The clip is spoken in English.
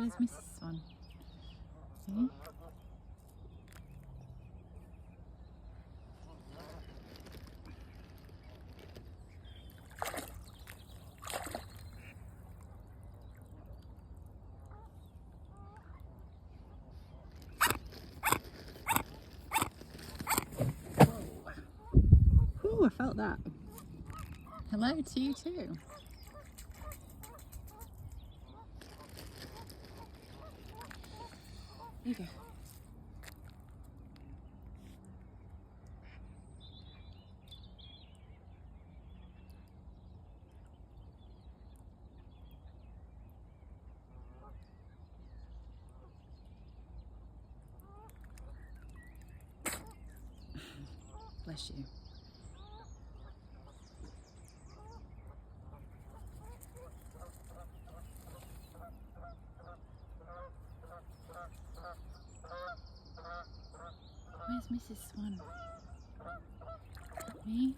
Where's Mrs. Swan? See? Ooh, I felt that. Hello to you too. There you go. Bless you. Where's Mrs. Swan? Me?